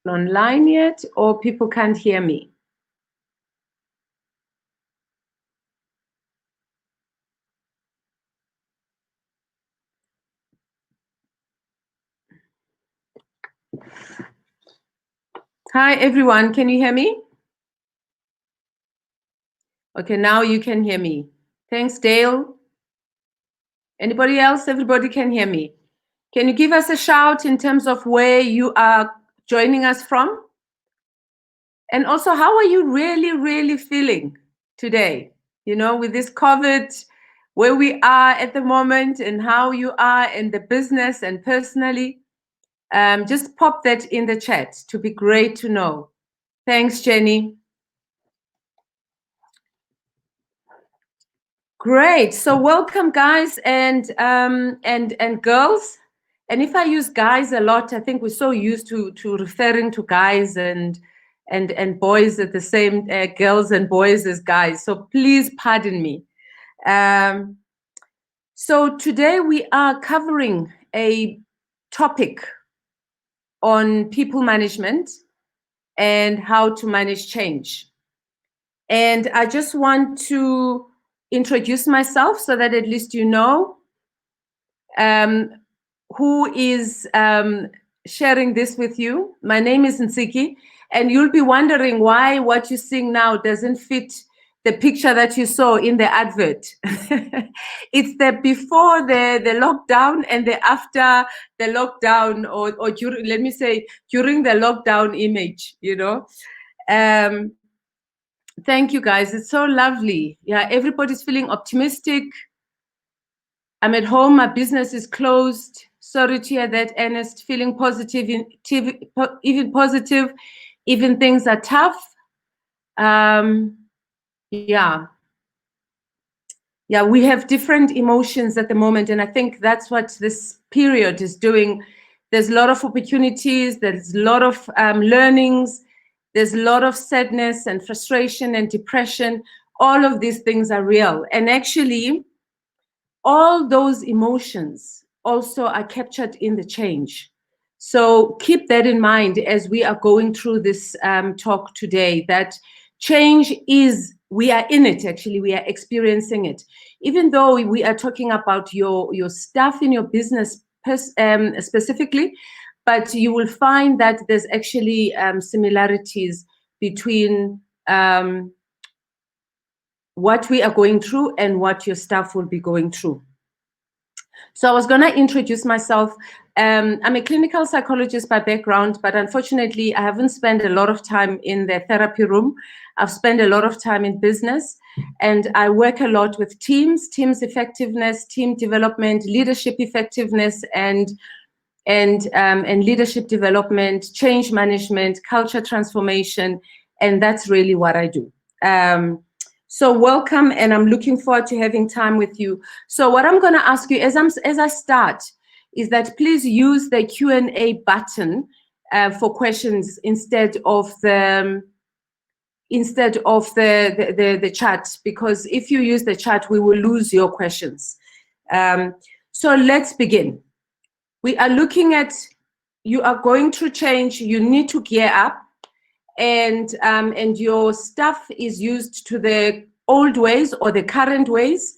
online yet, or people can't hear me? Hi, everyone. Can you hear me? Okay, now you can hear me. Thanks, Dale. Anybody else? Everybody can hear me. Can you give us a shout in terms of where you are joining us from? And also, how are you really feeling today? You know, with this COVID, where we are at the moment and how you are in the business and personally. Just pop that in the chat to be great to know. Thanks, Jenny. Great. So welcome, guys and girls. And if I use guys a lot, I think we're so used to referring to guys and boys at the same, girls and boys as guys. So please pardon me. So today we are covering a topic on people management and how to manage change. And I just want to introduce myself so that at least you know who is sharing this with you. My name is Ntsiki, and you'll be wondering why what you're seeing now doesn't fit the picture that you saw in the advert. It's the before the lockdown and the after the lockdown, or during, let me say, during the lockdown image, you know. Thank you, guys. It's so lovely. Yeah, everybody's feeling optimistic. I'm at home. My business is closed. Sorry to hear that, Ernest. Feeling positive, even positive, even things are tough. Yeah, we have different emotions at the moment, and I think that's what this period is doing. There's a lot of opportunities. There's a lot of learnings. There's a lot of sadness and frustration and depression. All of these things are real. And actually, all those emotions also are captured in the change. So keep that in mind as we are going through this talk today, that change is, we are in it, actually, we are experiencing it. Even though we are talking about your stuff in your business specifically, but you will find that there's actually similarities between what we are going through and what your staff will be going through. So I was going to introduce myself. I'm a clinical psychologist by background, but unfortunately, I haven't spent a lot of time in the therapy room. I've spent a lot of time in business, and I work a lot with teams effectiveness, team development, leadership effectiveness, and leadership development, change management, culture transformation, and that's really what I do. So welcome, and I'm looking forward to having time with you. So what I'm going to ask you as I start is that please use the Q&A button for questions instead of the chat, because if you use the chat, we will lose your questions. So let's begin. We are looking at, you are going through change, you need to gear up, and your stuff is used to the old ways or the current ways,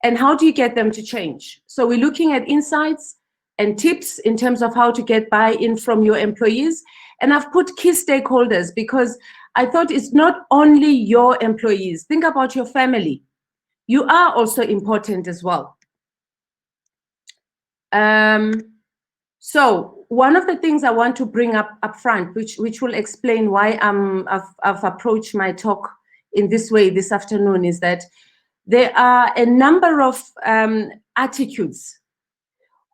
and how do you get them to change? So we're looking at insights and tips in terms of how to get buy-in from your employees, and I've put key stakeholders because I thought it's not only your employees. Think about your family. You are also important as well. So one of the things I want to bring up front, which will explain why I've approached my talk in this way this afternoon, is that there are a number of attitudes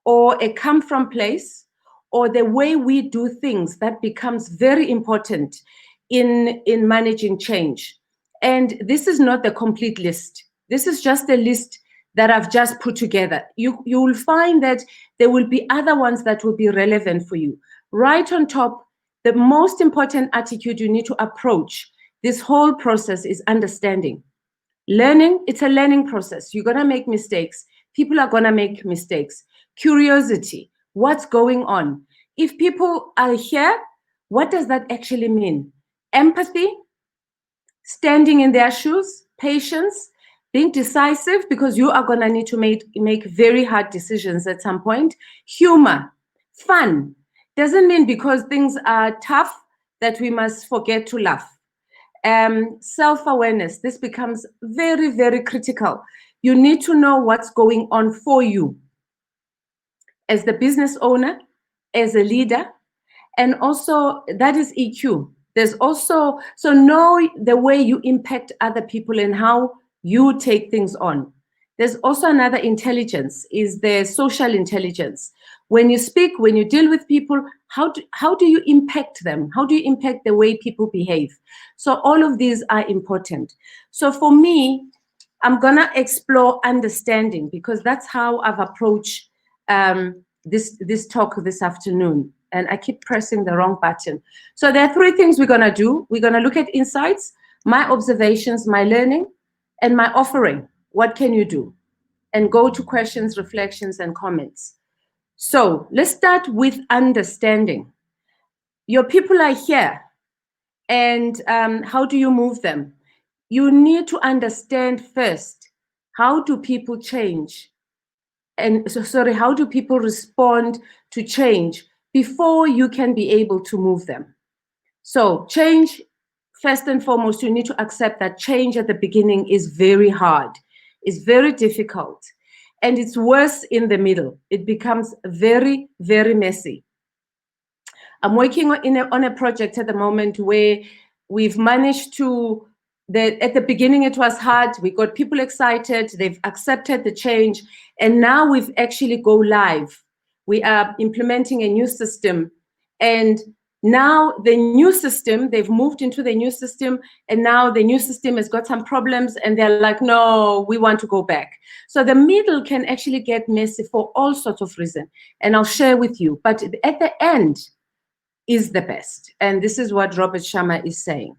or a come from place or the way we do things that becomes very important in managing change. And this is not the complete list. This is just a list that I've just put together. You will find that there will be other ones that will be relevant for you. Right on top, the most important attitude you need to approach this whole process is understanding. Learning, it's a learning process. You're going to make mistakes. People are going to make mistakes. Curiosity, what's going on? If people are here What does that actually mean? Empathy, standing in their shoes, patience, being decisive, because you are going to need to make very hard decisions at some point. Humor, fun. Doesn't mean because things are tough that we must forget to laugh. Self-awareness, this becomes very, very critical. You need to know what's going on for you as the business owner, as a leader, and also that is EQ. There's also, so know the way you impact other people and how you take things on. There's also another intelligence, is the social intelligence. When you speak, when you deal with people, how do you impact them? How do you impact the way people behave? So all of these are important. So for me, I'm gonna explore understanding, because that's how I've approached this talk this afternoon. And I keep pressing the wrong button. So there are three things we're gonna do. We're gonna look at insights, my observations, my learning, and my offering. What can you do? And go to questions, reflections, and comments. So let's start with understanding. Your people are here, and how do you move them? You need to understand first, how do people change? And so, sorry, how do people respond to change before you can be able to move them? So change, first and foremost, you need to accept that change at the beginning is very hard, it's very difficult, and it's worse in the middle. It becomes very, very messy. I'm working on a project at the moment where we've managed to, at the beginning it was hard, we got people excited, they've accepted the change, and now we've actually go live. We are implementing a new system, and now the new system, they've moved into the new system, and now the new system has got some problems, and they're like, no, we want to go back. So the middle can actually get messy for all sorts of reasons, and I'll share with you. But at the end is the best. And this is what Robert Sharma is saying.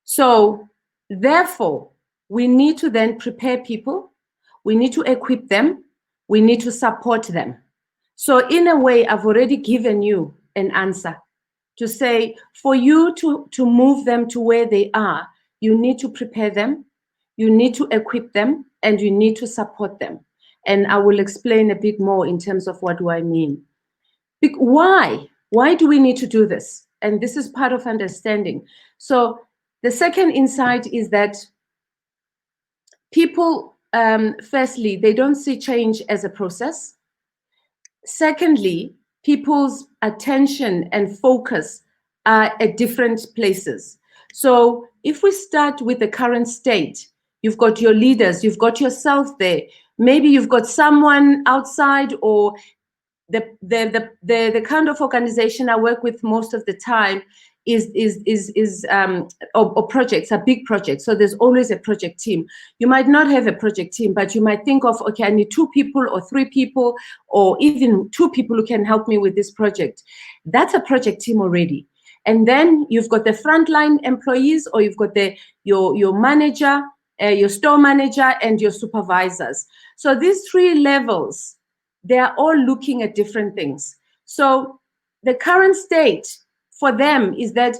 So therefore, we need to then prepare people. We need to equip them. We need to support them. So in a way, I've already given you an answer to say, for you to move them to where they are, you need to prepare them, you need to equip them, and you need to support them. And I will explain a bit more in terms of what do I mean. Why? Why do we need to do this? And this is part of understanding. So the second insight is that people, firstly, they don't see change as a process. Secondly, people's attention and focus are at different places. So if we start with the current state, you've got your leaders, you've got yourself there, maybe you've got someone outside, or the kind of organization I work with most of the time or projects are big projects. So there's always a project team. You might not have a project team, but you might think of, okay, I need 2 people or 3 people, or even 2 people who can help me with this project. That's a project team already. And then you've got the frontline employees, or you've got your manager, your store manager, and your supervisors. So these 3 levels, they are all looking at different things. So the current state for them is that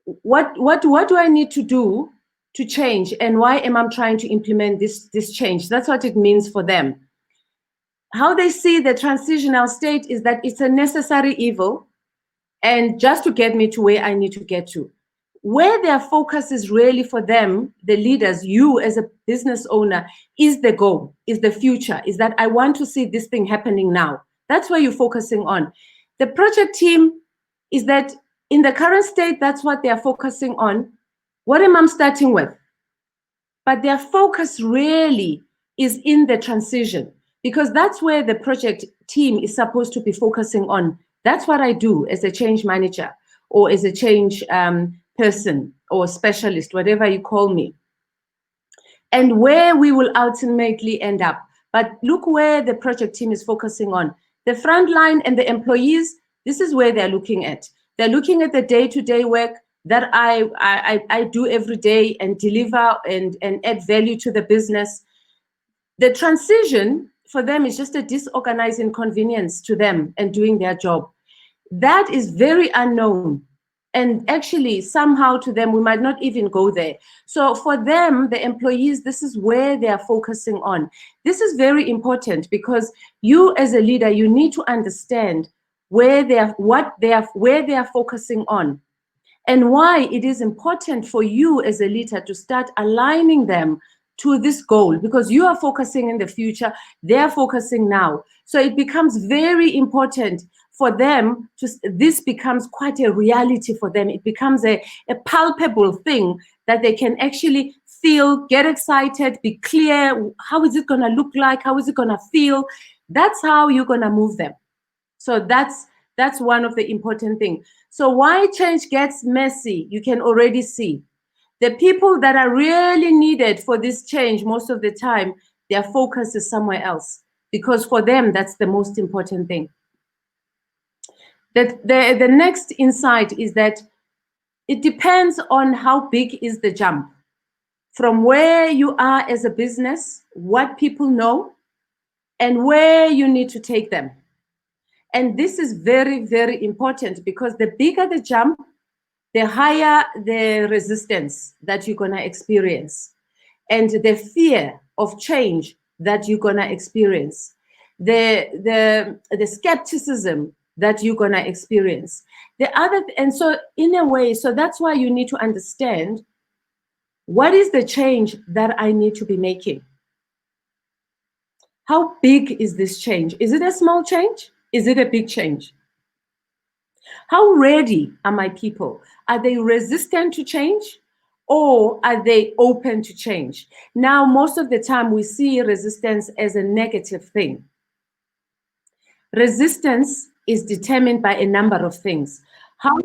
what do I need to do to change, and why am I trying to implement this change? That's what it means for them. How they see the transitional state is that it's a necessary evil, and just to get me to where I need to get to. Where their focus is really for them, the leaders, you as a business owner, is the goal, is the future, is that I want to see this thing happening now. That's where you're focusing on. The project team is that in the current state, that's what they're focusing on. What am I starting with? But their focus really is in the transition, because that's where the project team is supposed to be focusing on. That's what I do as a change manager, or as a change person or specialist, whatever you call me, and where we will ultimately end up. But look where the project team is focusing on. The frontline and the employees, this is where they're looking at. They're looking at the day-to-day work that I do every day and deliver and add value to the business. The transition for them is just a disorganized inconvenience to them and doing their job. That is very unknown. And actually, somehow to them, we might not even go there. So for them, the employees, this is where they are focusing on. This is very important because you as a leader, you need to understand where where they are focusing on, and why it is important for you as a leader to start aligning them to this goal, because you are focusing in the future, they're focusing now. So it becomes very important for them to, this becomes quite a reality for them. It becomes a palpable thing that they can actually feel, get excited, be clear. How is it going to look like? How is it going to feel? That's how you're going to move them. So that's one of the important things. So why change gets messy, you can already see. The people that are really needed for this change, most of the time, their focus is somewhere else, because for them, that's the most important thing. The next insight is that it depends on how big is the jump from where you are as a business, what people know, and where you need to take them. And this is very, very important, because the bigger the jump, the higher the resistance that you're going to experience, and the fear of change that you're going to experience, the skepticism that you're going to experience. And so in a way, so that's why you need to understand, what is the change that I need to be making? How big is this change? Is it a small change? Is it a big change? How ready are my people? Are they resistant to change, or are they open to change? Now, most of the time, we see resistance as a negative thing. Resistance is determined by a number of things. How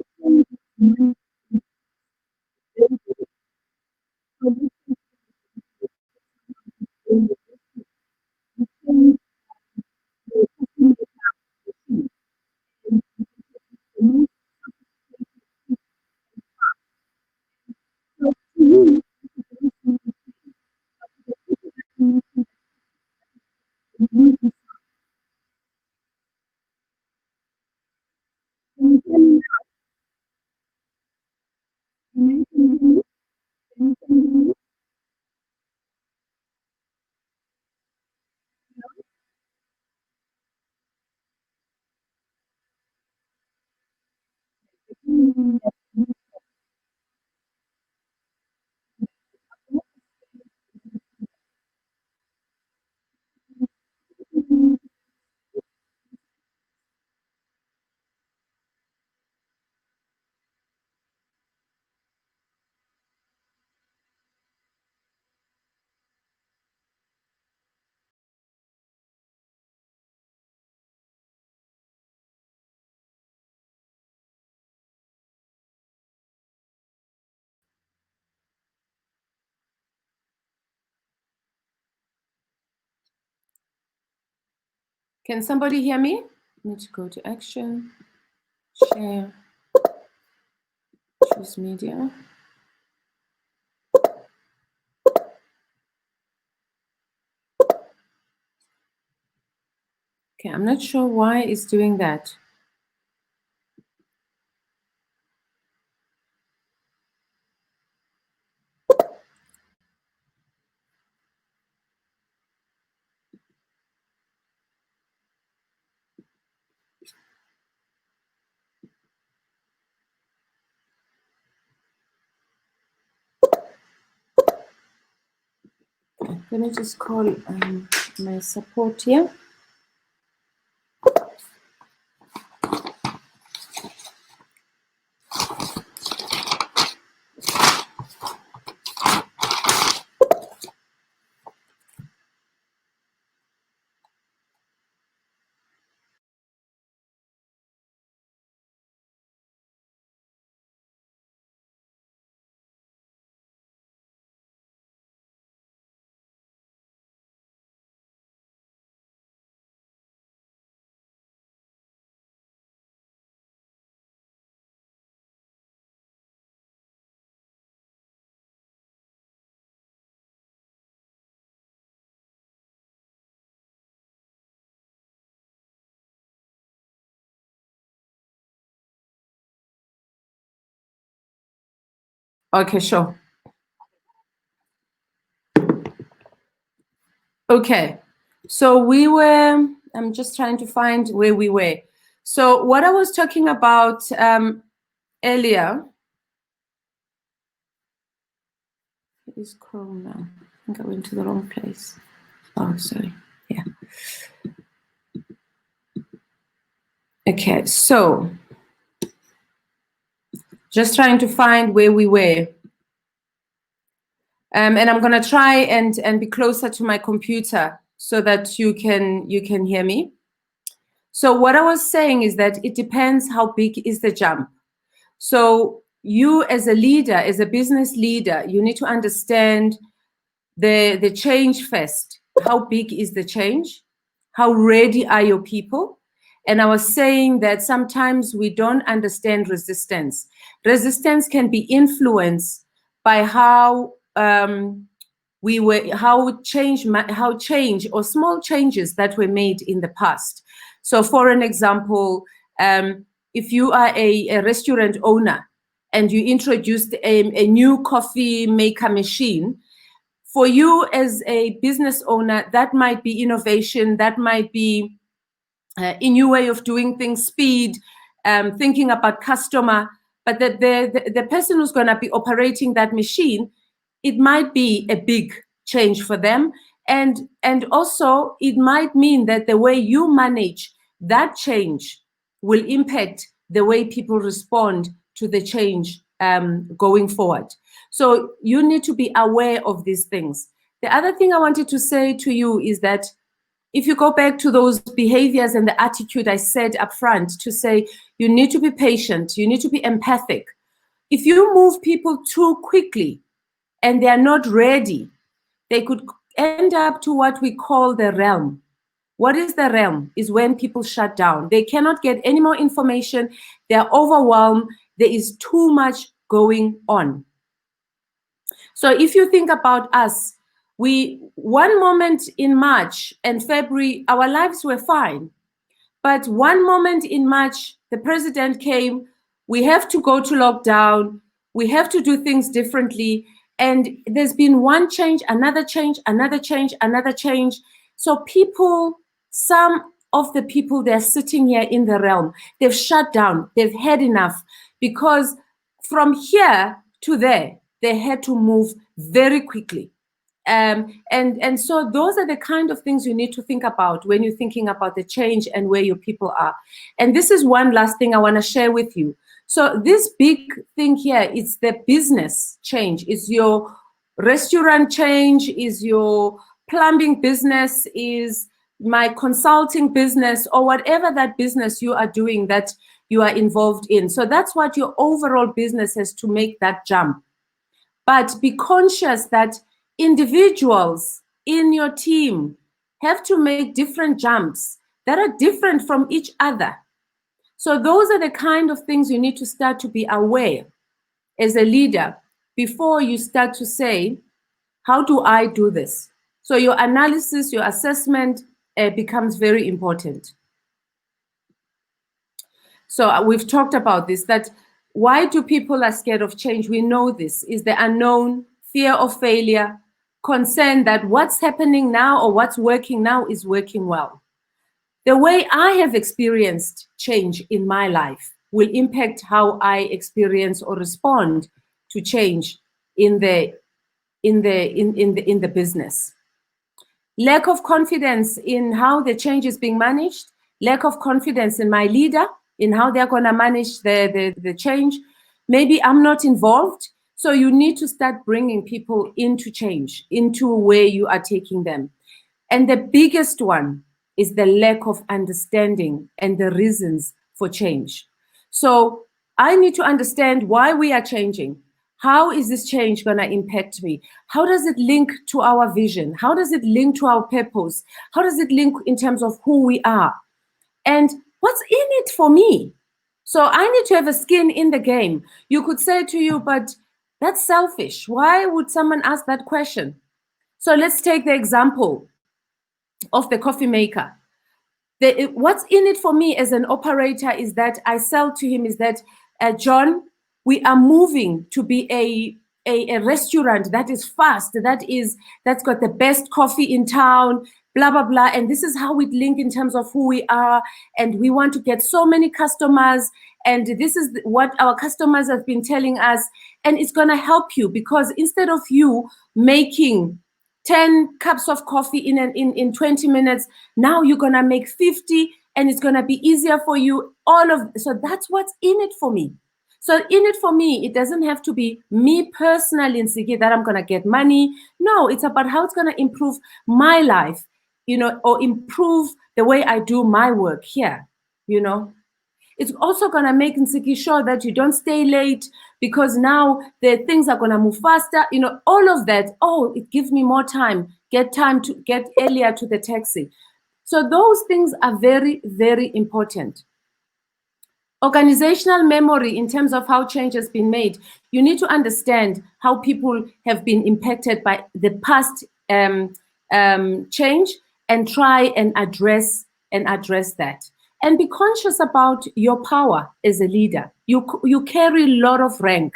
Can somebody hear me? I need to go to action, share, choose media. Okay, I'm not sure why it's doing that. Let me just call my support here. Okay, sure. Okay, so I'm just trying to find where we were. So what I was talking about earlier is Chrome now. I think I went to the wrong place. Oh, sorry. Yeah. Okay, so just trying to find where we were. And I'm gonna try and be closer to my computer so that you can hear me. So what I was saying is that it depends how big is the jump. So you as a leader, as a business leader, you need to understand the change first. How big is the change? How ready are your people? And I was saying that sometimes we don't understand resistance. Resistance can be influenced by how how change or small changes that were made in the past. So for an example, if you are a restaurant owner and you introduced a new coffee maker machine, for you as a business owner, that might be innovation, that might be a new way of doing things, speed, thinking about customer. But the person who's going to be operating that machine, it might be a big change for them. And also it might mean that the way you manage that change will impact the way people respond to the change going forward. So you need to be aware of these things. The other thing I wanted to say to you is that if you go back to those behaviors and the attitude I said up front, to say you need to be patient, you need to be empathic. If you move people too quickly and they are not ready, they could end up to what we call the realm. What is the realm? Is when people shut down. They cannot get any more information. They're overwhelmed. There is too much going on. So if you think about us, one moment in March and February, our lives were fine. But one moment in March, the president came, we have to go to lockdown, we have to do things differently. And there's been one change, another change, another change, another change. So people, some of the people, they're sitting here in the realm, they've shut down, they've had enough, because from here to there, they had to move very quickly. And so those are the kind of things you need to think about when you're thinking about the change and where your people are. And this is one last thing I want to share with you. So this big thing here, it's the business change. Is your restaurant change, is your plumbing business, is my consulting business, or whatever that business you are doing that you are involved in. So that's what your overall business has to make that jump. But be conscious that individuals in your team have to make different jumps that are different from each other. So those are the kind of things you need to start to be aware as a leader before you start to say, how do I do this? So your analysis, your assessment becomes very important. So we've talked about this, that why do people are scared of change? We know this is the unknown, fear of failure, concern that what's happening now or what's working now is working well. The way I have experienced change in my life will impact how I experience or respond to change in the business. Lack of confidence in how the change is being managed, lack of confidence in my leader, in how they're going to manage the change. Maybe I'm not involved. So you need to start bringing people into change, into where you are taking them. And the biggest one is the lack of understanding and the reasons for change. So I need to understand why we are changing. How is this change going to impact me? How does it link to our vision? How does it link to our purpose? How does it link in terms of who we are? And what's in it for me? So I need to have a skin in the game. You could say to you, but that's selfish. Why would someone ask that question? So let's take the example of the coffee maker. What's in it for me as an operator is that I sell to him is that, John, we are moving to be a restaurant that is fast, that's got the best coffee in town, blah blah blah, and this is how we link in terms of who we are, and we want to get so many customers, and this is what our customers have been telling us, and it's going to help you, because instead of you making 10 cups of coffee in 20 minutes, now you're going to make 50, and it's going to be easier for you. So that's what's in it for me. So in it for me, it doesn't have to be me personally, Ntsiki, that I'm going to get money. No, it's about how it's going to improve my life, or improve the way I do my work here, It's also going to make Ntsiki sure that you don't stay late, because now the things are going to move faster. All of that. Oh, it gives me more time. Get earlier to the taxi. So those things are very, very important. Organizational memory, in terms of how change has been made, you need to understand how people have been impacted by the past change, and try and address that. And be conscious about your power as a leader. You carry a lot of rank.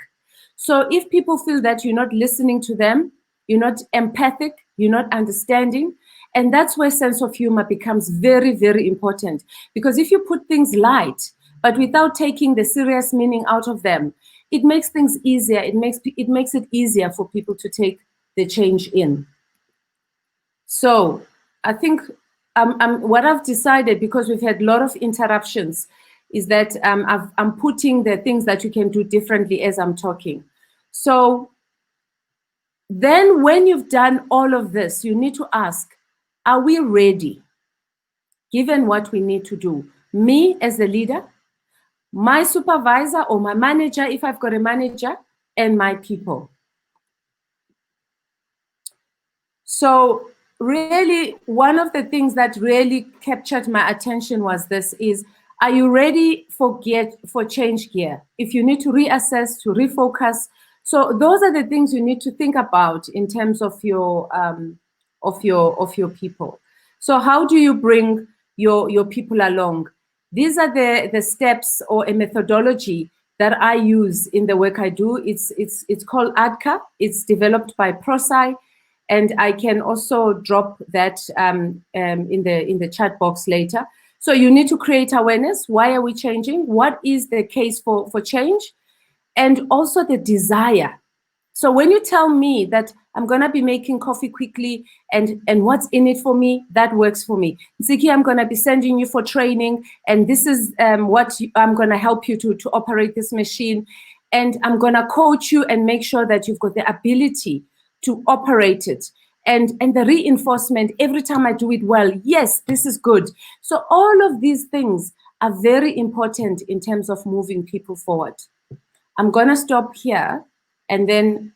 So if people feel that you're not listening to them, you're not empathic, you're not understanding, and that's where sense of humor becomes very, very important. Because if you put things light, but without taking the serious meaning out of them, it makes things easier. It makes it easier for people to take the change in. So I think what I've decided, because we've had a lot of interruptions, is that I'm putting the things that you can do differently as I'm talking. So then when you've done all of this, you need to ask, are we ready, given what we need to do? Me as a leader, my supervisor or my manager, if I've got a manager, and my people. So really, one of the things that really captured my attention was this: are you ready for change gear? If you need to reassess, to refocus. So those are the things you need to think about in terms of your people. So how do you bring your people along? These are the steps, or a methodology that I use in the work I do. It's called ADKA. It's developed by ProSci, and I can also drop that in the chat box later. So you need to create awareness. Why are we changing? What is the case for change? And also the desire. So when you tell me that I'm going to be making coffee quickly, and what's in it for me, that works for me. Ntsiki, I'm going to be sending you for training, and this is I'm going to help you to operate this machine, and I'm going to coach you and make sure that you've got the ability to operate it. And the reinforcement, every time I do it well, yes, this is good. So all of these things are very important in terms of moving people forward. I'm going to stop here, and then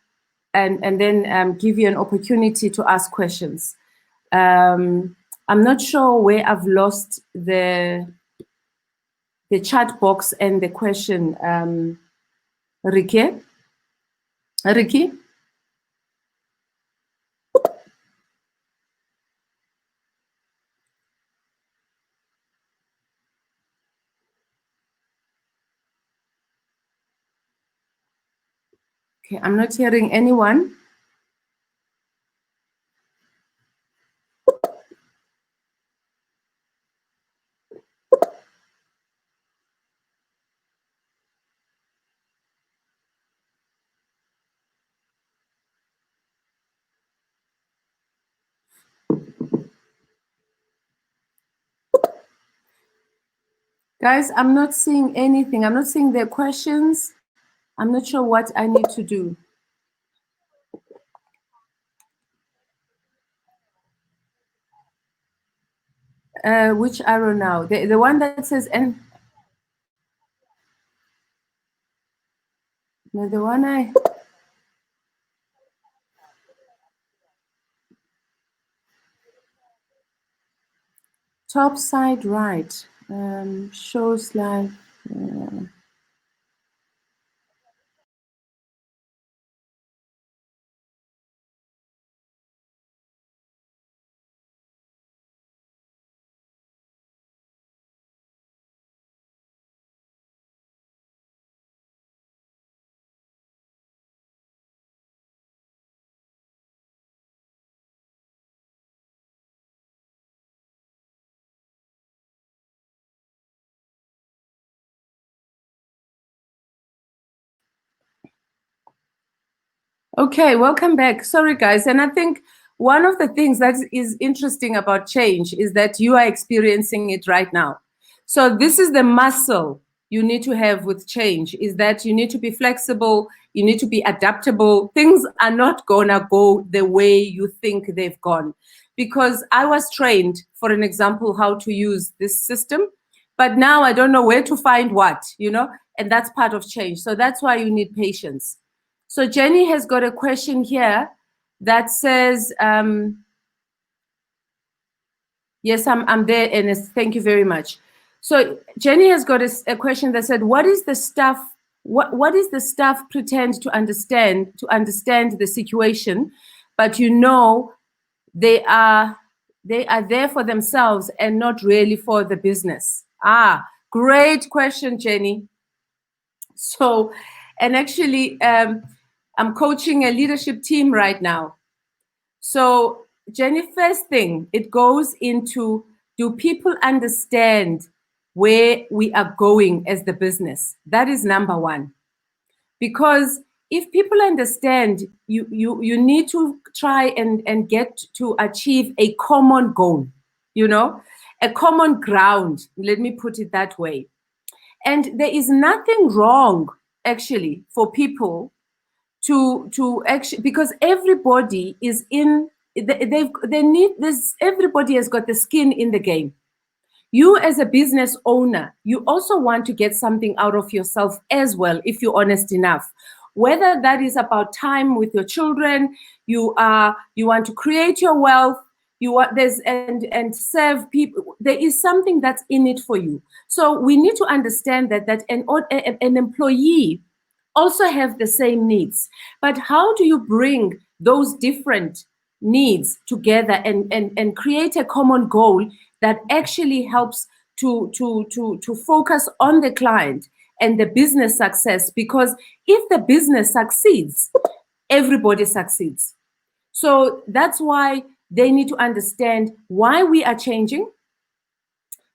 give you an opportunity to ask questions. I'm not sure where I've lost the chat box and the question. Ricky? Okay, I'm not hearing anyone. Guys, I'm not seeing anything. I'm not seeing the questions. I'm not sure what I need to do. Which arrow now? The one that says N. No, the one I. Top side right. Shows live. Okay, welcome back. Sorry, guys. And I think one of the things that is interesting about change is that you are experiencing it right now. So this is the muscle you need to have with change, is that you need to be flexible, you need to be adaptable. Things are not gonna go the way you think they've gone. Because I was trained, for an example, how to use this system, but now I don't know where to find what, and that's part of change. So that's why you need patience. So Jenny has got a question here that says, yes, I'm there, Ernest. Thank you very much. So Jenny has got a question that said, what is the staff pretend to understand the situation, but they are there for themselves and not really for the business? Great question, Jenny. So, and actually, I'm coaching a leadership team right now. So, Jenny, first thing, it goes into, do people understand where we are going as the business? That is number one. Because if people understand, you need to try and get to achieve a common goal, a common ground. Let me put it that way. And there is nothing wrong, actually, for people to actually, because everybody is they need this. Everybody has got the skin in the game. You as a business owner, you also want to get something out of yourself as well, if you're honest enough. Whether that is about time with your children, you want to create your wealth, you want and serve people. There is something that's in it for you. So we need to understand that an employee also have the same needs. But how do you bring those different needs together and create a common goal that actually helps to focus on the client and the business success? Because if the business succeeds, everybody succeeds. So that's why they need to understand why we are changing.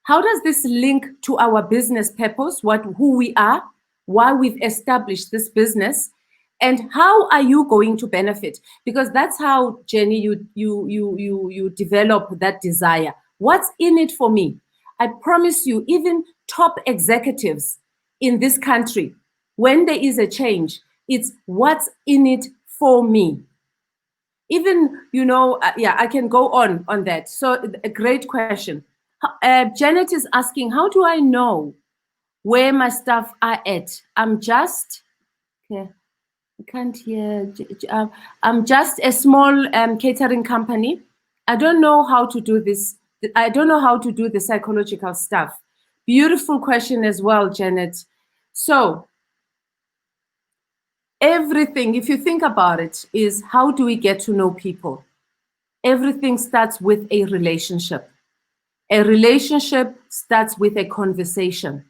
How does this link to our business purpose, who we are, why we've established this business, and how are you going to benefit? Because that's how, Jenny, you develop that desire. What's in it for me? I promise you, even top executives in this country, when there is a change, it's what's in it for me. Even, I can go on that. So a great question. Janet is asking, how do I know where my staff are at? I'm just a small catering company. I don't know how to do this. I don't know how to do the psychological stuff. Beautiful question as well, Janet. So everything, if you think about it, is how do we get to know people? Everything starts with a relationship. A relationship starts with a conversation.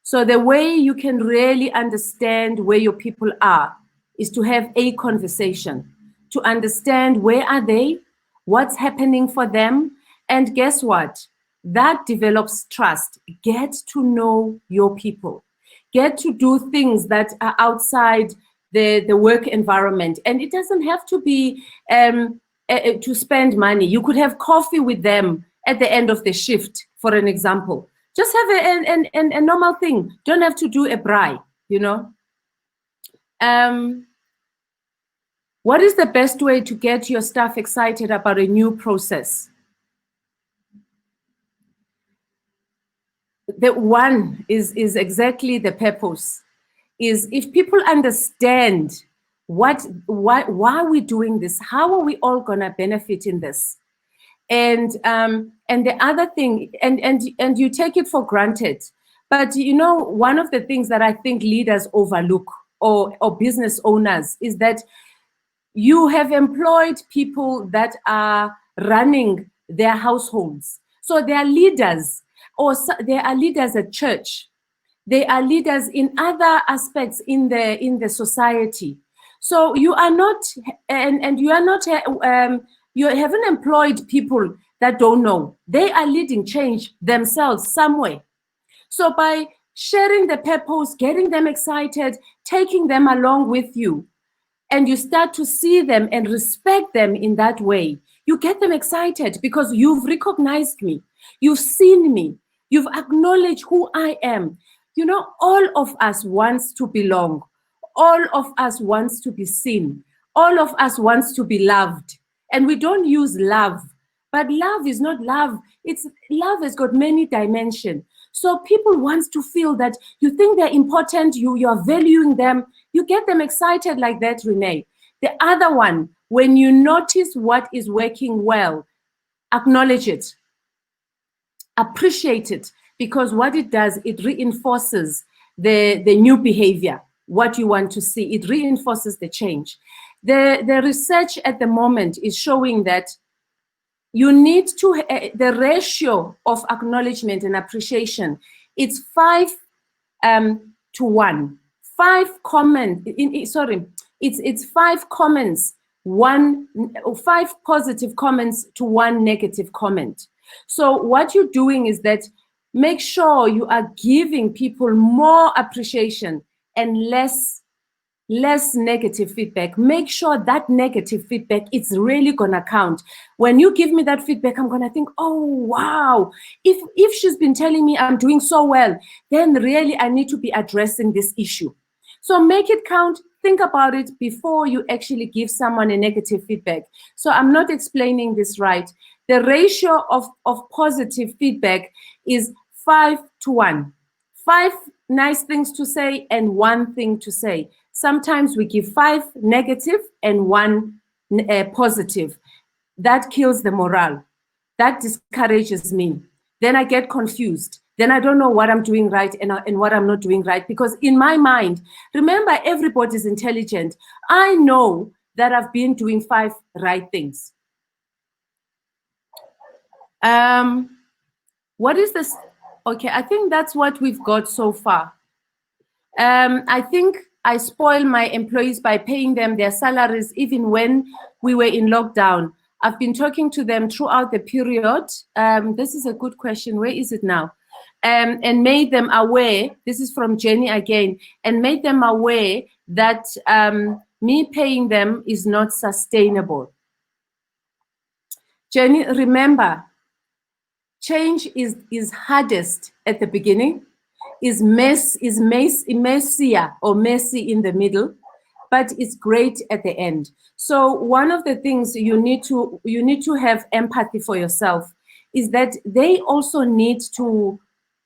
So the way you can really understand where your people are is to have a conversation, to understand where are they, what's happening for them, and guess what? That develops trust. Get to know your people. Get to do things that are outside the work environment. And it doesn't have to be to spend money. You could have coffee with them at the end of the shift, for an example. Just have a normal thing. Don't have to do a braai, What is the best way to get your staff excited about a new process? The one is exactly the purpose. Is if people understand why are we doing this? How are we all gonna benefit in this? And the other thing, and you take it for granted. But one of the things that I think leaders overlook or business owners is that you have employed people that are running their households. So they are leaders, or they are leaders at church. They are leaders in other aspects in the society. So you are not, and you are not, you haven't employed people that don't know. They are leading change themselves somewhere. So by sharing the purpose, getting them excited, taking them along with you, and you start to see them and respect them in that way, you get them excited because you've recognized me, you've seen me, you've acknowledged who I am. You know, all of us wants to belong. All of us wants to be seen. All of us wants to be loved. And we don't use love. But love is not love. It's love has got many dimensions. So people want to feel that you think they're important, you're valuing them, you get them excited like that, Renee. The other one, when you notice what is working well, acknowledge it, appreciate it, because what it does, it reinforces the new behavior, what you want to see. It reinforces the change. The research at the moment is showing that you need to, the ratio of acknowledgement and appreciation, it's 5 to 1. 5 comments, it's 5 comments, 5 positive comments to 1 negative comment. So what you're doing is that make sure you are giving people more appreciation and less negative feedback. Make sure that negative feedback is really gonna count. When you give me that feedback, I'm gonna think, oh wow, if she's been telling me I'm doing so well, then really I need to be addressing this issue. So make it count. Think about it before you actually give someone a negative feedback. So I'm not explaining this right. The ratio of positive feedback is 5 to 1. 5 nice things to say and 1 thing to say. Sometimes we give 5 negative and 1 positive. That kills the morale. That discourages me. Then I get confused. Then I don't know what I'm doing right and what I'm not doing right. Because in my mind, remember, everybody's intelligent. I know that I've been doing 5 right things. What is this? Okay, I think that's what we've got so far. I think I spoil my employees by paying them their salaries even when we were in lockdown. I've been talking to them throughout the period. This is a good question. Where is it now? And made them aware, this is from Jenny again, and made them aware that me paying them is not sustainable. Jenny, remember, change is hardest at the beginning, is messier or messy in the middle, but it's great at the end. So one of the things you need to have empathy for yourself is that they also need to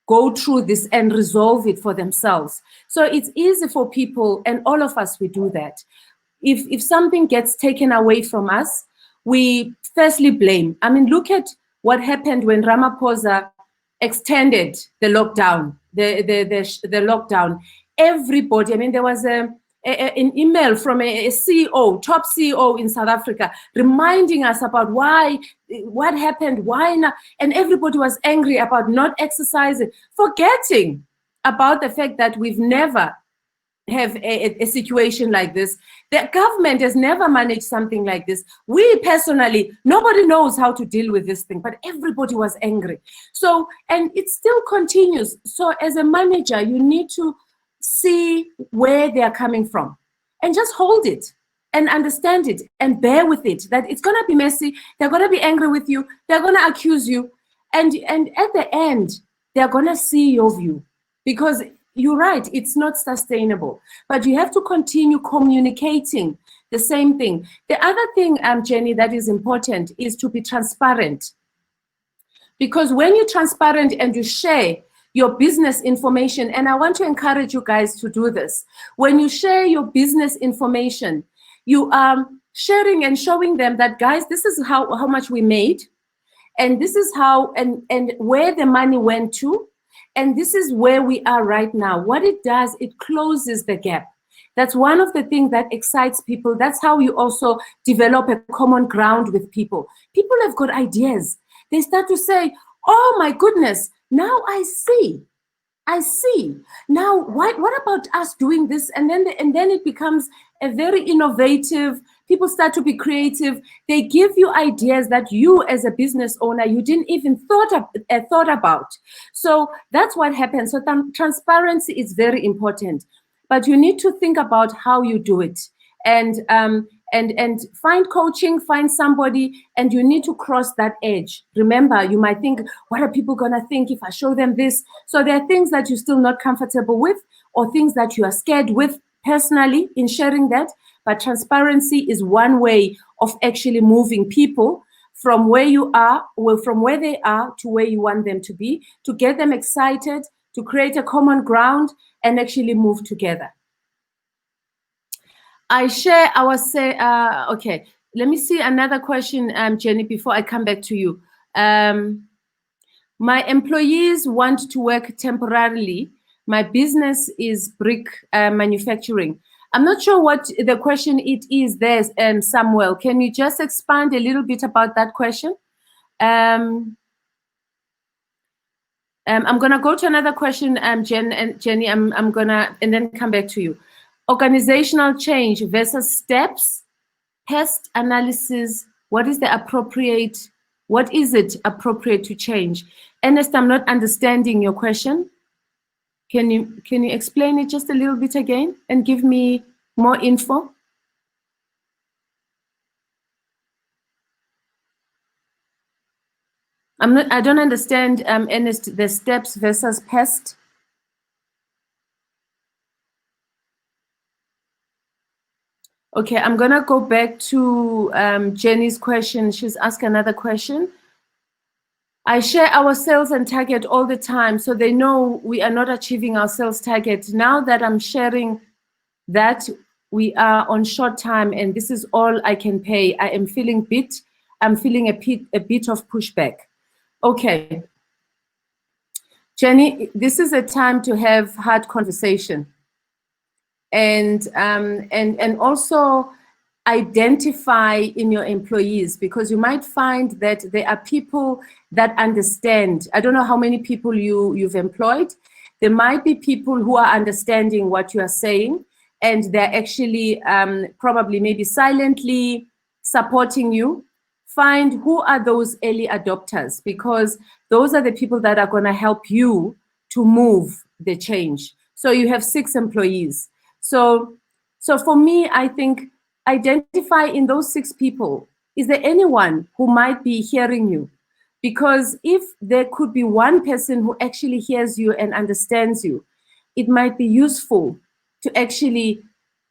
go through this and resolve it for themselves. So it's easy for people, and all of us, we do that. If something gets taken away from us, we firstly blame. I mean, look at what happened when Ramaphosa extended the lockdown, the lockdown. Everybody, I mean, there was an email from a CEO, top CEO in South Africa, reminding us about what happened, why not, and everybody was angry about not exercising, forgetting about the fact that we've never have a situation like this. The government has never managed something like this. We personally, nobody knows how to deal with this thing, but everybody was angry. So, and it still continues. So as a manager, you need to see where they are coming from and just hold it and understand it and bear with it, that it's going to be messy. They're going to be angry with you. They're going to accuse you. And at the end, they're going to see your view, because you're right, it's not sustainable, but you have to continue communicating the same thing. The other thing, Jenny, that is important is to be transparent. Because when you're transparent and you share your business information, and I want to encourage you guys to do this, when you share your business information, you are sharing and showing them that, guys, this is how much we made, and this is how and where the money went to, and this is where we are right now. What it does, it closes the gap. That's one of the things that excites people. That's how you also develop a common ground with people. People have got ideas. They start to say, oh my goodness, now I see. Now, what about us doing this? And then it becomes a very innovative. People start to be creative. They give you ideas that you, as a business owner, you didn't even thought about. So that's what happens. So transparency is very important, but you need to think about how you do it. and find coaching, find somebody, and you need to cross that edge. Remember, you might think, what are people going to think if I show them this? So there are things that you're still not comfortable with, or things that you are scared with personally in sharing that. But transparency is one way of actually moving people from where you are, well, from where they are to where you want them to be, to get them excited, to create a common ground and actually move together. I share our say, okay, let me see another question, Jenny, before I come back to you. My employees want to work temporarily. My business is brick manufacturing. I'm not sure what the question it is there, Samuel. Can you just expand a little bit about that question? I'm going to go to another question, Jenny. I'm going to, and then come back to you. Organizational change versus steps, pest analysis. What is it appropriate to change? Ernest, I'm not understanding your question. Can you explain it just a little bit again and give me more info? I don't understand, Ernest, the steps versus pest. Okay, I'm gonna go back to Jenny's question. She's asked another question. I share our sales and target all the time, so they know we are not achieving our sales target. Now that I'm sharing that we are on short time and this is all I can pay, I'm feeling a bit of pushback. Okay, Jenny, this is a time to have hard conversation, and also identify in your employees, because you might find that there are people that understand. I don't know how many people you've employed. There might be people who are understanding what you are saying, and they're actually probably maybe silently supporting you. Find who are those early adopters, because those are the people that are going to help you to move the change. So you have 6 employees. So for me, I think identify in those 6 people, is there anyone who might be hearing you? Because if there could be one person who actually hears you and understands you, it might be useful to actually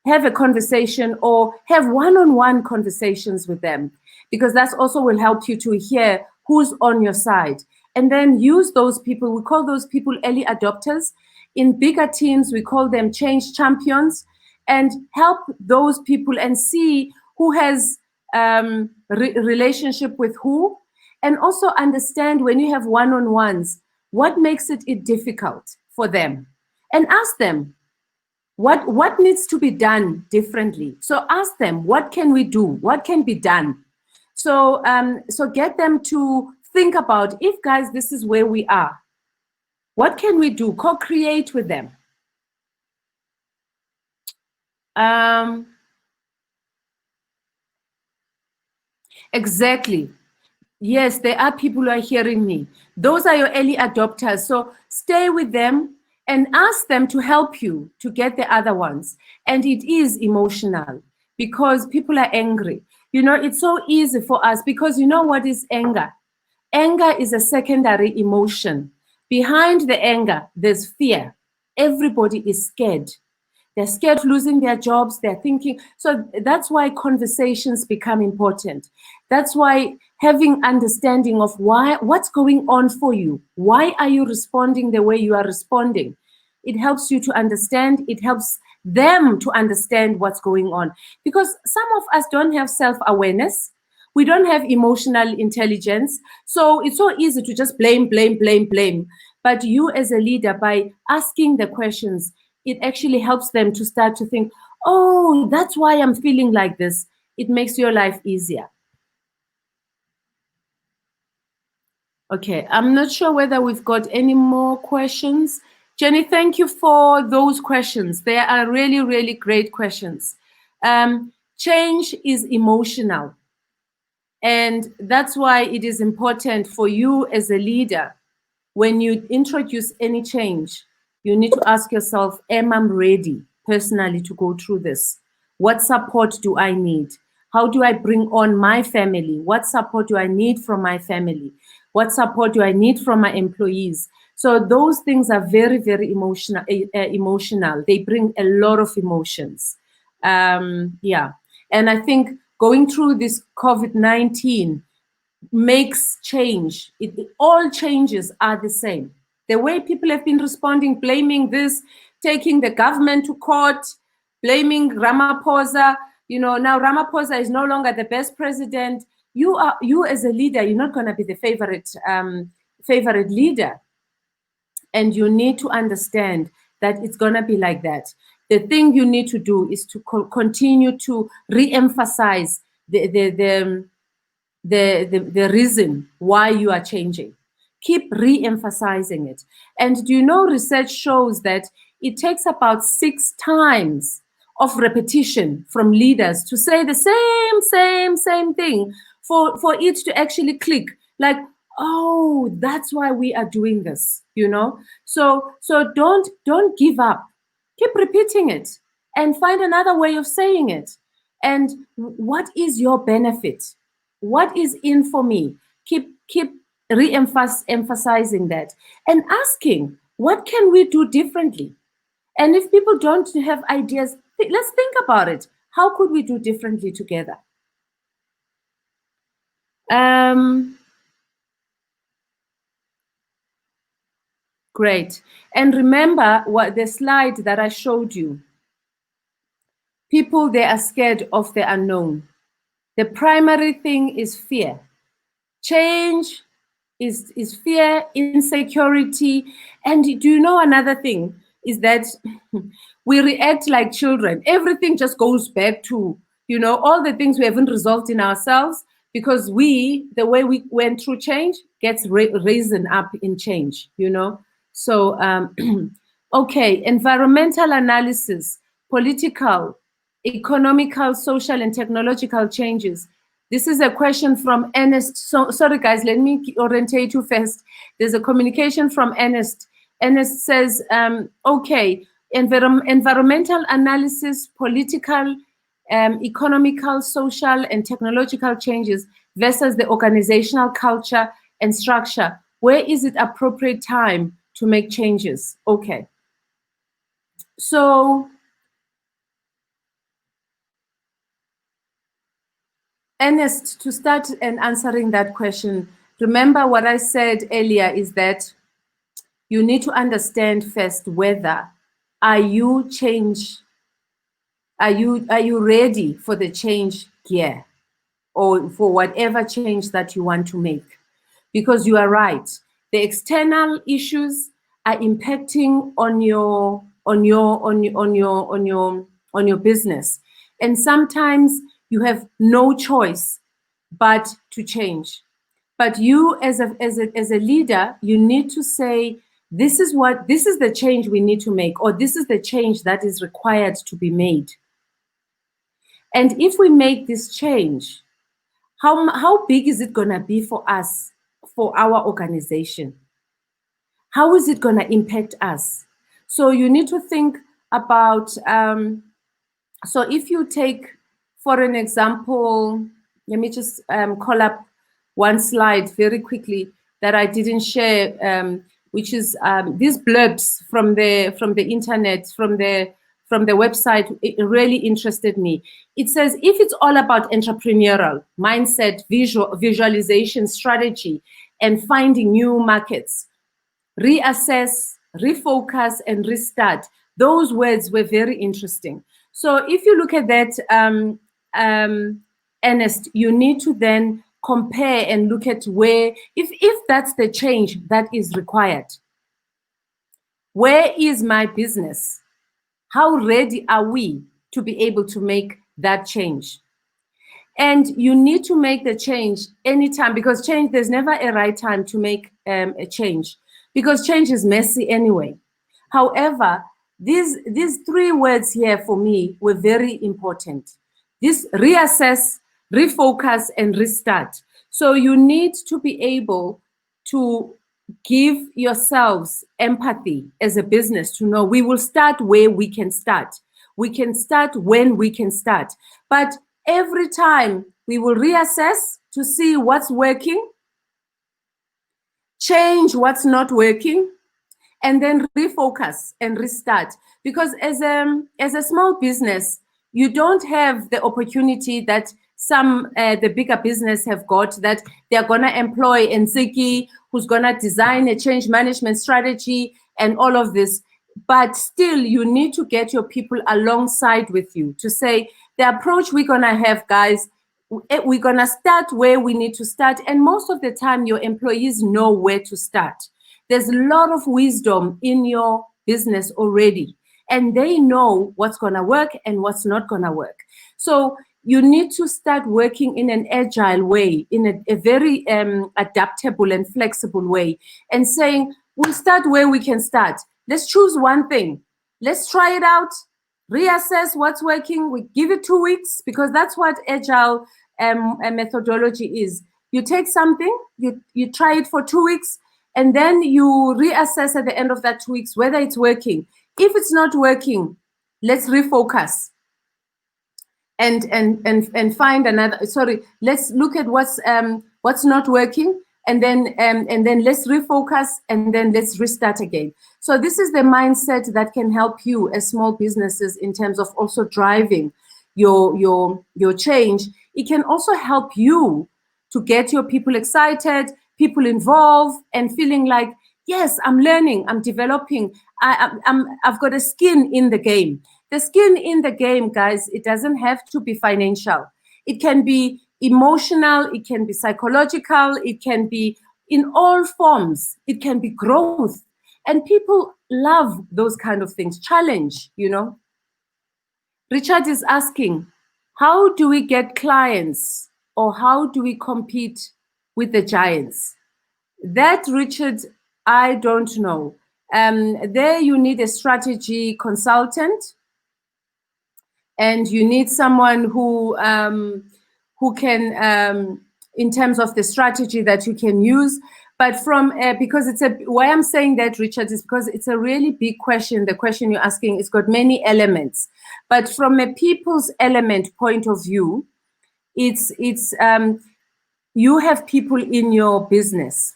have a conversation or have one-on-one conversations with them, because that also will help you to hear who's on your side. And then use those people, we call those people early adopters. In bigger teams, we call them change champions, and help those people and see who has relationship with who, and also understand when you have one-on-ones, what makes it difficult for them, and ask them what needs to be done differently. So ask them, what can we do? What can be done? So get them to think about, if guys, this is where we are, what can we do? Co-create with them. Exactly. Yes, there are people who are hearing me. Those are your early adopters. So stay with them and ask them to help you to get the other ones. And it is emotional because people are angry. You know, it's so easy for us, because you know what is anger? Anger is a secondary emotion. Behind the anger, there's fear. Everybody is scared. They're scared of losing their jobs. They're thinking. So that's why conversations become important. That's why having understanding of what's going on for you. Why are you responding the way you are responding? It helps you to understand. It helps them to understand what's going on. Because some of us don't have self-awareness. We don't have emotional intelligence. So it's so easy to just blame. But you as a leader, by asking the questions, it actually helps them to start to think, oh, that's why I'm feeling like this. It makes your life easier. Okay, I'm not sure whether we've got any more questions. Jenny, thank you for those questions. They are really, really great questions. Change is emotional. And that's why it is important for you as a leader, when you introduce any change, you need to ask yourself, am I ready personally to go through this? What support do I need? How do I bring on my family? What support do I need from my family? What support do I need from my employees? So those things are very, very emotional. Emotional. They bring a lot of emotions. Yeah. And I think going through this COVID-19 makes change. All changes are the same. The way people have been responding, blaming this, taking the government to court, blaming Ramaphosa. Now Ramaphosa is no longer the best president. You as a leader, you're not going to be the favorite leader. And you need to understand that it's going to be like that. The thing you need to do is to continue to re-emphasize the reason why you are changing. Keep re-emphasizing it. And do you know research shows that it takes about 6 times of repetition from leaders to say the same thing for it to actually click. Like, oh, that's why we are doing this, So don't give up. Keep repeating it and find another way of saying it. And what is your benefit? What is in for me? Keep emphasizing that and asking, what can we do differently? And if people don't have ideas, let's think about it. How could we do differently together? Great. And remember what the slide that I showed you. People, they are scared of the unknown. The primary thing is fear. Change is fear, insecurity. And do you know another thing is that we react like children. Everything just goes back to, all the things we haven't resolved in ourselves, because the way we went through change gets risen up in change, So, okay, environmental analysis, political, economical, social, and technological changes. This is a question from Ernest. Sorry, guys, let me orientate you first. There's a communication from Ernest. Ernest says, okay, environmental analysis, political, economical, social, and technological changes versus the organizational culture and structure. Where is it appropriate time to make changes? Okay. So, Ernest, to start and answering that question, remember what I said earlier is that you need to understand first whether are you ready for the change gear or for whatever change that you want to make? Because you are right, the external issues are impacting on your business, and sometimes you have no choice but to change. But you as a leader, you need to say, this is the change we need to make, or this is the change that is required to be made. And if we make this change, how big is it going to be for us, for our organization? How is it going to impact us? So you need to think about, so if you take, for an example, let me just call up one slide very quickly that I didn't share, which is these blurbs from the internet, from the website. It really interested me. It says, if it's all about entrepreneurial mindset, visualization, strategy, and finding new markets, reassess, refocus, and restart. Those words were very interesting. So if you look at that, Ernest, you need to then compare and look at where, if that's the change that is required, where is my business? How ready are we to be able to make that change? And you need to make the change anytime, because change, there's never a right time to make a change, because change is messy anyway. However, these 3 words here for me were very important. This reassess, refocus, and restart. So you need to be able to give yourselves empathy as a business to know we will start where we can start. We can start when we can start. But every time we will reassess to see what's working, change what's not working, and then refocus and restart. Because as a small business, you don't have the opportunity that some the bigger business have got, that they're gonna employ Ntsiki, who's gonna design a change management strategy and all of this. But still, you need to get your people alongside with you to say the approach we're gonna have, guys. We're gonna start where we need to start, and most of the time, your employees know where to start. There's a lot of wisdom in your business already, and they know what's going to work and what's not going to work. So you need to start working in an agile way, in a very adaptable and flexible way, and saying, we'll start where we can start. Let's choose one thing. Let's try it out, reassess what's working. We give it 2 weeks, because that's what agile methodology is. You take something, you try it for 2 weeks, and then you reassess at the end of that 2 weeks whether it's working. If it's not working, let's refocus and find another. Sorry, let's look at what's not working, and then let's refocus, and then let's restart again. So this is the mindset that can help you as small businesses in terms of also driving your change. It can also help you to get your people excited, people involved, and feeling like, yes, I'm learning, I'm developing, I've got a skin in the game. The skin in the game, guys, it doesn't have to be financial. It can be emotional, it can be psychological, it can be in all forms. It can be growth. And people love those kind of things. Challenge, you know. Richard is asking, how do we get clients, or how do we compete with the giants? That, Richard, I don't know. There you need a strategy consultant, and you need someone who can, in terms of the strategy that you can use. But because why I'm saying that, Richard, is because it's a really big question. The question you're asking, it's got many elements. But from a people's element point of view, it's you have people in your business,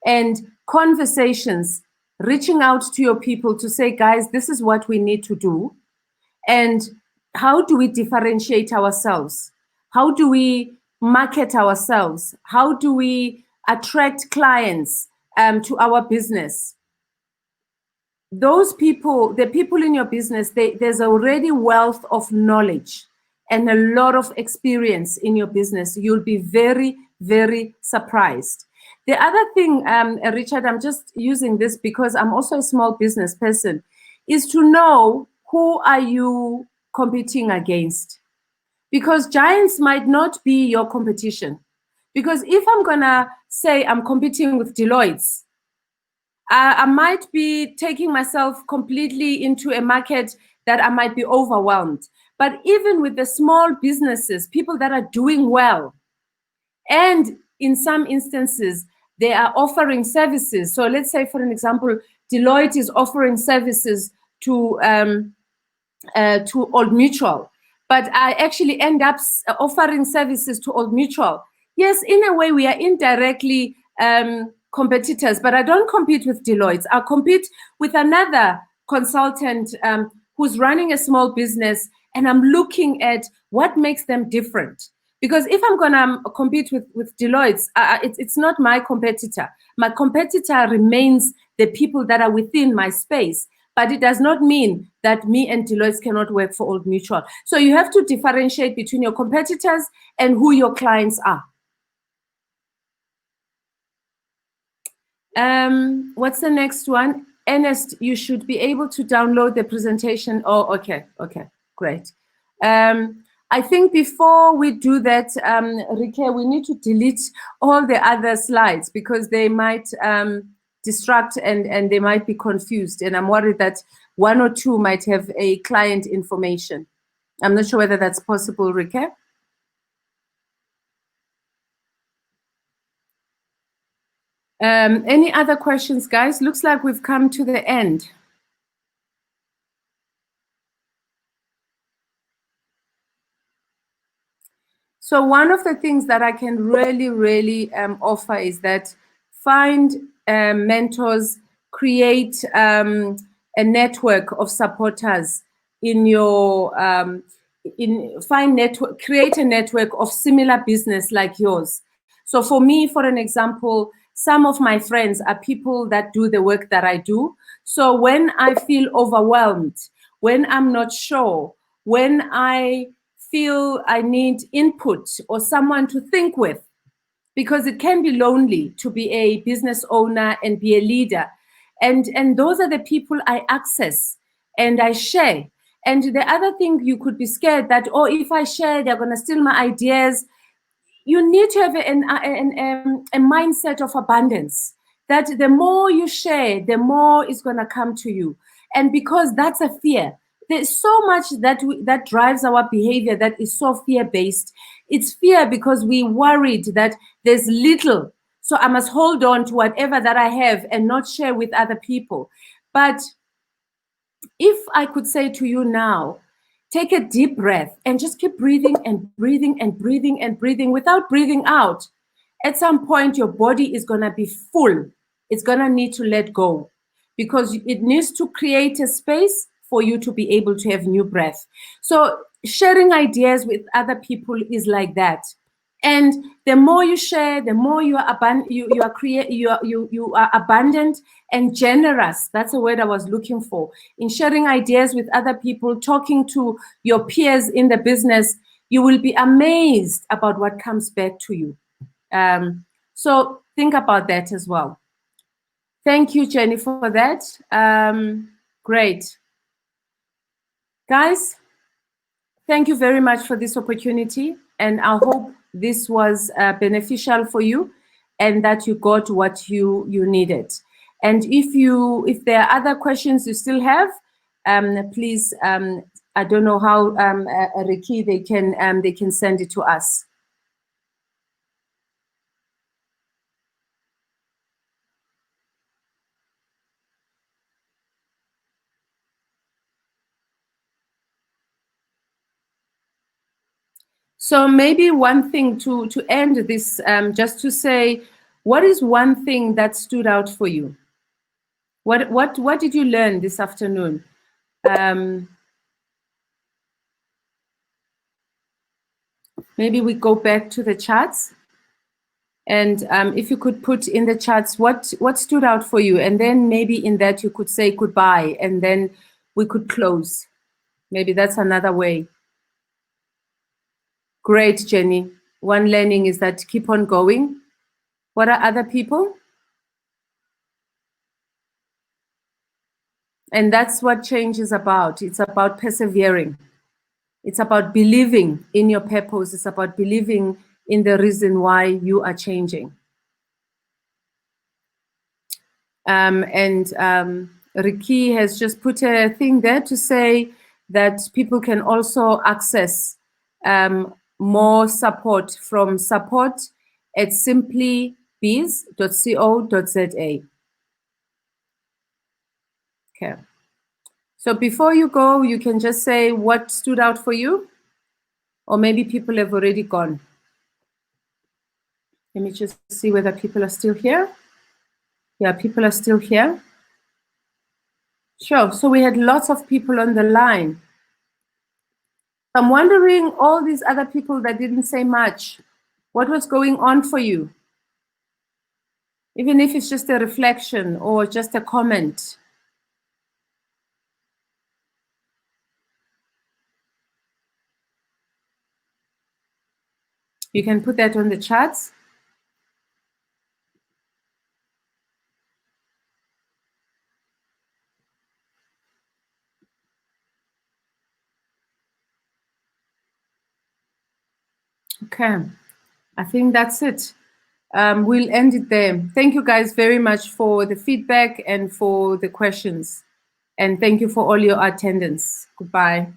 and conversations, reaching out to your people to say, guys, this is what we need to do. And how do we differentiate ourselves? How do we market ourselves? How do we attract clients to our business? Those people, the people in your business, there's already wealth of knowledge and a lot of experience in your business. You'll be very, very surprised. The other thing, Richard, I'm just using this because I'm also a small business person, is to know who are you competing against. Because giants might not be your competition. Because if I'm gonna say I'm competing with Deloitte, I might be taking myself completely into a market that I might be overwhelmed. But even with the small businesses, people that are doing well, and in some instances, they are offering services. So let's say, for an example, Deloitte is offering services to Old Mutual, but I actually end up offering services to Old Mutual. Yes, in a way, we are indirectly competitors, but I don't compete with Deloitte. I compete with another consultant who's running a small business, and I'm looking at what makes them different. Because if I'm going to compete with Deloitte, it's not my competitor. My competitor remains the people that are within my space. But it does not mean that me and Deloitte cannot work for Old Mutual. So you have to differentiate between your competitors and who your clients are. What's the next one? Ernest, you should be able to download the presentation. Oh, okay, great. I think before we do that, Rike, we need to delete all the other slides because they might distract and they might be confused. And I'm worried that one or two might have a client information. I'm not sure whether that's possible, Rike. Any other questions, guys? Looks like we've come to the end. So one of the things that I can really offer is that find mentors, create a network of supporters in your create a network of similar business like yours. So for me, for an example, some of my friends are people that do the work that I do. So when I feel overwhelmed, when I'm not sure, when I feel I need input or someone to think with, because it can be lonely to be a business owner and be a leader. And those are the people I access and I share. And the other thing, you could be scared that, oh, if I share, they're going to steal my ideas. You need to have a mindset of abundance, that the more you share, the more is going to come to you. And because that's a fear, there's so much that drives our behavior that is so fear-based. It's fear because we worried that there's little, so I must hold on to whatever that I have and not share with other people. But if I could say to you now, take a deep breath and just keep breathing and breathing and breathing and breathing without breathing out. At some point, your body is going to be full. It's going to need to let go because it needs to create a space for you to be able to have new breath. So sharing ideas with other people is like that. And the more you share, the more you are abundant and generous. That's a word I was looking for. In sharing ideas with other people, talking to your peers in the business, you will be amazed about what comes back to you. So think about that as well. Thank you, Jenny, for that. Great. Guys, thank you very much for this opportunity, and I hope this was beneficial for you and that you got what you needed. And if there are other questions you still have, please, I don't know how, Ricky, they can send it to us. So maybe one thing to end this, just to say, what is one thing that stood out for you? What did you learn this afternoon? Maybe we go back to the charts, and if you could put in the charts what stood out for you, and then maybe in that you could say goodbye, and then we could close. Maybe that's another way. Great, Jenny. One learning is that keep on going. What are other people? And that's what change is about. It's about persevering. It's about believing in your purpose. It's about believing in the reason why you are changing. Ricky has just put a thing there to say that people can also access more support from support@simplybiz.co.za. Okay. So before you go, you can just say what stood out for you, or maybe people have already gone. Let me just see whether people are still here. Yeah, people are still here. Sure. So we had lots of people on the line. I'm wondering, all these other people that didn't say much, what was going on for you? Even if it's just a reflection or just a comment. You can put that on the charts. Okay, I think that's it. We'll end it there. Thank you guys very much for the feedback and for the questions. And thank you for all your attendance. Goodbye.